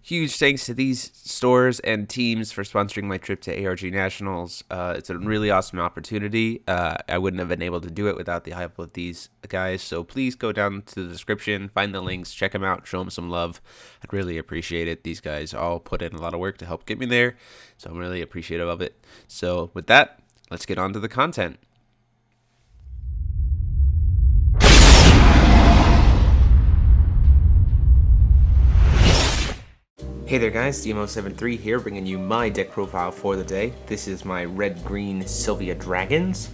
Huge thanks to these stores and teams for sponsoring my trip to ARG Nationals. It's a really awesome opportunity. I wouldn't have been able to do it without the help of these guys. So please go down to the description, find the links, check them out, show them some love. I'd really appreciate it. These guys all put in a lot of work to help get me there. So I'm really appreciative of it. So with that, let's get on to the content. Hey there guys, DMO73 here, bringing you my deck profile for the day. This is my red-green Sylvia Dragons.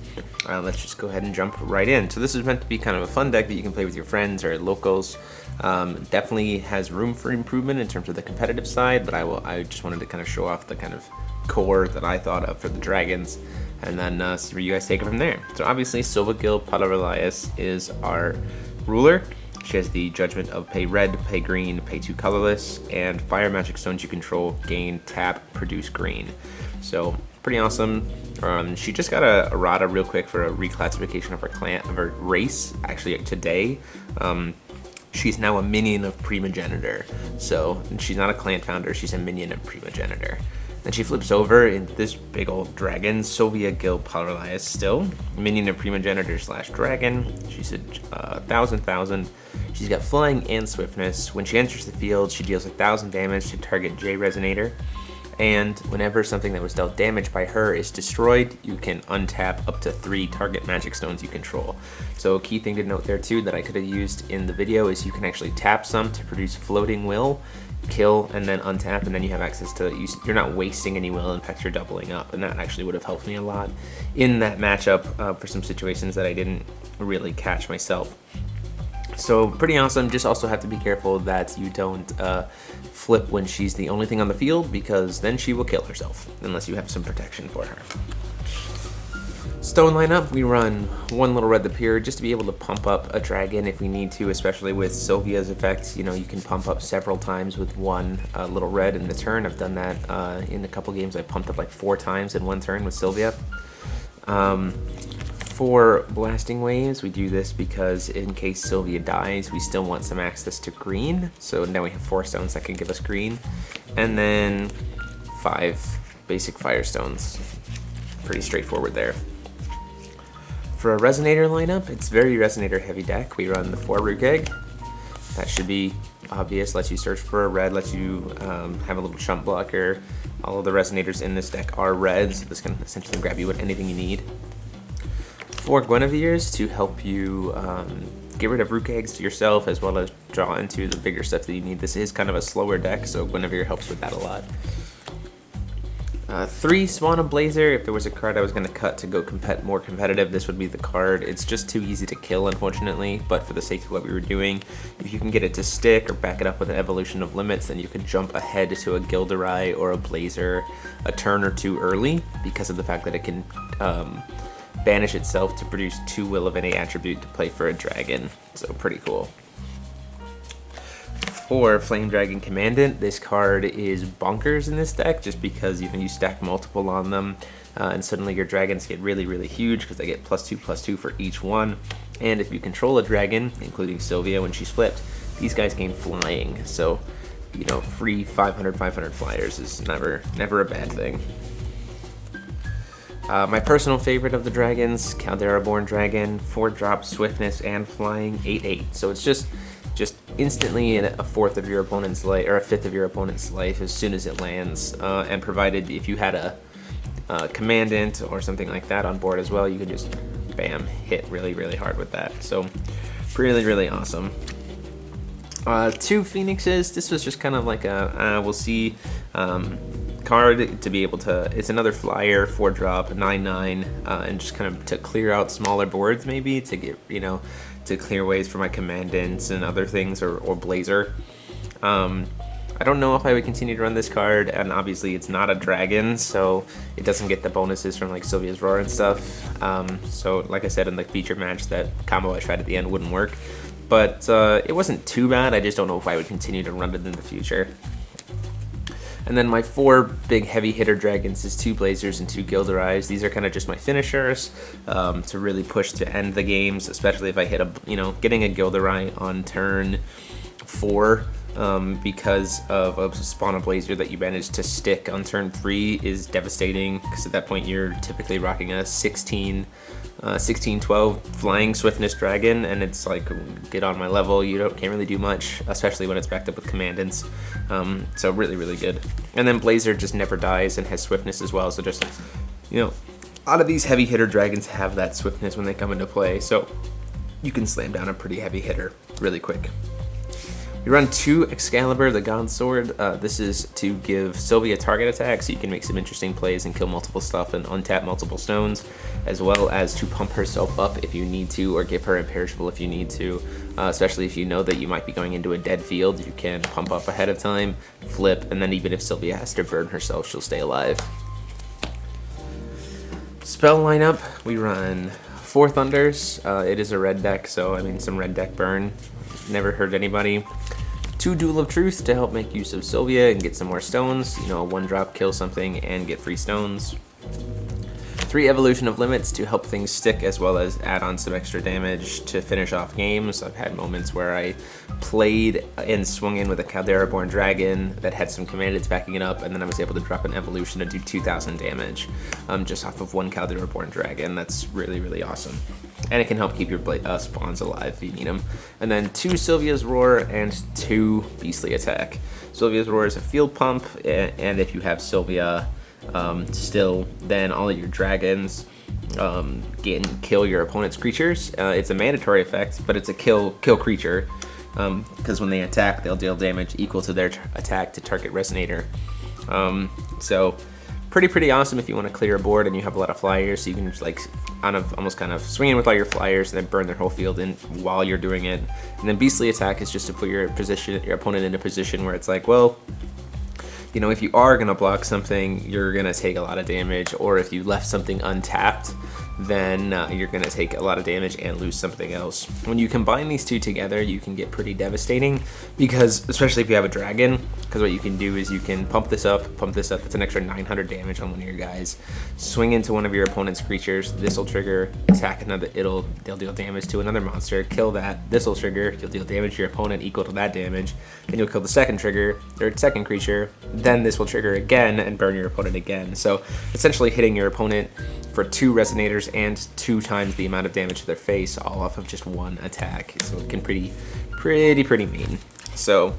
Let's just go ahead and jump right in. So this is meant to be kind of a fun deck that you can play with your friends or locals. Definitely has room for improvement in terms of the competitive side, but I just wanted to kind of show off the kind of core that I thought of for the Dragons, and then see where you guys take it from there. So obviously Sylvia Gill Palarilias is our ruler. She has the judgment of pay red, pay green, pay 2 colorless, and fire magic stones you control gain, tap, produce green. So pretty awesome. She just got a errata real quick for a reclassification of her clan, of her race, actually today. She's now a minion of Primogenitor. So she's not a clan founder, she's a minion of Primogenitor. Then she flips over into this big old dragon, Sylvia Gill Palarilias still. Minion of Primogenitor / dragon. She's a 1,000. She's got flying and swiftness. When she enters the field, she deals 1,000 damage to target J Resonator. And whenever something that was dealt damage by her is destroyed, you can untap up to 3 target magic stones you control. So a key thing to note there too that I could have used in the video is you can actually tap some to produce floating will, kill, and then untap, and then you have access to, you're not wasting any will, in fact you're doubling up, and that actually would have helped me a lot in that matchup for some situations that I didn't really catch myself. So pretty awesome. Just also have to be careful that you don't flip when she's the only thing on the field, because then she will kill herself unless you have some protection for her. Stone lineup, we run 1 little red the pier just to be able to pump up a dragon if we need to, especially with Sylvia's effects. You know, you can pump up several times with 1 little red in the turn. I've done that in a couple games. I pumped up like 4 times in 1 turn with Sylvia. For blasting waves, we do this because in case Sylvia dies, we still want some access to green. So now we have 4 stones that can give us green. And then 5 basic fire stones. Pretty straightforward there. For a Resonator lineup, it's very Resonator heavy deck. We run the 4 Rukh Egg. That should be obvious. Lets you search for a red, lets you have a little chump blocker. All of the Resonators in this deck are red, so this can essentially grab you with anything you need. 4 Guineveres to help you get rid of Rukh Eggs to yourself, as well as draw into the bigger stuff that you need. This is kind of a slower deck, so Guinevere helps with that a lot. 3 Spawn of Blazer. If there was a card I was going to cut to go more competitive, this would be the card. It's just too easy to kill, unfortunately, but for the sake of what we were doing, if you can get it to stick or back it up with an Evolution of Limits, then you can jump ahead to a Gilderi or a Blazer a turn or 2 early, because of the fact that it can banish itself to produce 2 will of any attribute to play for a dragon. So pretty cool. For Flame Dragon Commandant, this card is bonkers in this deck just because you stack multiple on them and suddenly your dragons get really huge because they get +2/+2 for each one. And if you control a dragon, including Sylvia when she's flipped, these guys gain flying. So, you know, free 500 flyers is never a bad thing. My personal favorite of the dragons, Caldera-Born Dragon, 4-drop swiftness and flying, 8/8. So it's just instantly in a 4th of your opponent's life, or a 5th of your opponent's life as soon as it lands. And provided if you had a Commandant or something like that on board as well, you could just bam, hit really hard with that. So really awesome. 2 Phoenixes. This was just kind of like a we'll see card to be able to, it's another flyer, 4-drop, 9/9, and just kind of to clear out smaller boards, maybe to get, you know, to clear ways for my Commandants and other things, or Blazer. I don't know if I would continue to run this card, and obviously it's not a dragon, so it doesn't get the bonuses from like Sylvia's Roar and stuff. So like I said in the feature match, that combo I tried at the end wouldn't work, but it wasn't too bad. I just don't know if I would continue to run it in the future. And then my 4 big heavy hitter dragons is 2 Blazers and 2 Gilderis. These are kind of just my finishers to really push to end the games, especially if I hit a, you know, getting a Gilderi on turn 4 because of a spawn of Blazer that you managed to stick on turn 3 is devastating, because at that point you're typically rocking a 16-12 flying swiftness dragon, and it's like, get on my level, you can't really do much, especially when it's backed up with commandants. So really good. And then Blazer just never dies and has swiftness as well, so just, you know, a lot of these heavy hitter dragons have that swiftness when they come into play, so you can slam down a pretty heavy hitter really quick. We run 2 Excalibur, the God Sword. This is to give Sylvia target attack, so you can make some interesting plays and kill multiple stuff and untap multiple stones, as well as to pump herself up if you need to, or give her imperishable if you need to, especially if you know that you might be going into a dead field. You can pump up ahead of time, flip, and then even if Sylvia has to burn herself, she'll stay alive. Spell lineup, we run 4 Thunders. It is a red deck, so I mean, some red deck burn never hurt anybody. 2 Duel of Truth to help make use of Sylvia and get some more stones. You know, 1-drop, kill something and get free stones. 3 Evolution of Limits to help things stick, as well as add on some extra damage to finish off games. I've had moments where I played and swung in with a Caldera-Born Dragon that had some commandants backing it up, and then I was able to drop an evolution to do 2,000 damage just off of 1 Caldera-Born Dragon. That's really awesome. And it can help keep your spawns alive if you need them. And then 2 Sylvia's Roar and 2 Beastly Attack. Sylvia's Roar is a field pump, and if you have Sylvia still, then all of your dragons can kill your opponent's creatures. It's a mandatory effect, but it's a kill creature, because when they attack, they'll deal damage equal to their attack to target Resonator. So pretty awesome if you want to clear a board and you have a lot of flyers, so you can just like almost kind of swing in with all your flyers and then burn their whole field in while you're doing it. And then Beastly Attack is just to put your opponent in a position where it's like, well, you know, if you are going to block something, you're going to take a lot of damage, or if you left something untapped, then you're going to take a lot of damage and lose something else. When you combine these 2 together, you can get pretty devastating, because especially if you have a dragon, because what you can do is you can pump this up, it's an extra 900 damage on one of your guys, swing into one of your opponent's creatures, this will trigger, attack another, they'll deal damage to another monster, kill that, this will trigger, you'll deal damage to your opponent equal to that damage, then you'll kill the second creature, then this will trigger again and burn your opponent again. So essentially hitting your opponent for 2 Resonators and 2 times the amount of damage to their face, all off of just 1 attack. So it can pretty mean. So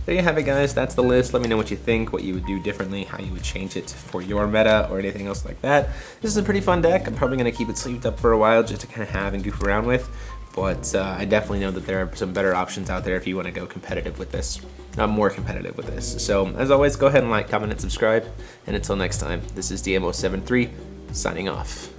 there you have it, guys. That's the list. Let me know what you think, what you would do differently, how you would change it for your meta or anything else like that. This is a pretty fun deck. I'm probably going to keep it sleeved up for a while just to kind of have and goof around with. But I definitely know that there are some better options out there if you want to go competitive with this. More competitive with this. So as always, go ahead and like, comment, and subscribe. And until next time, this is DMO73 signing off.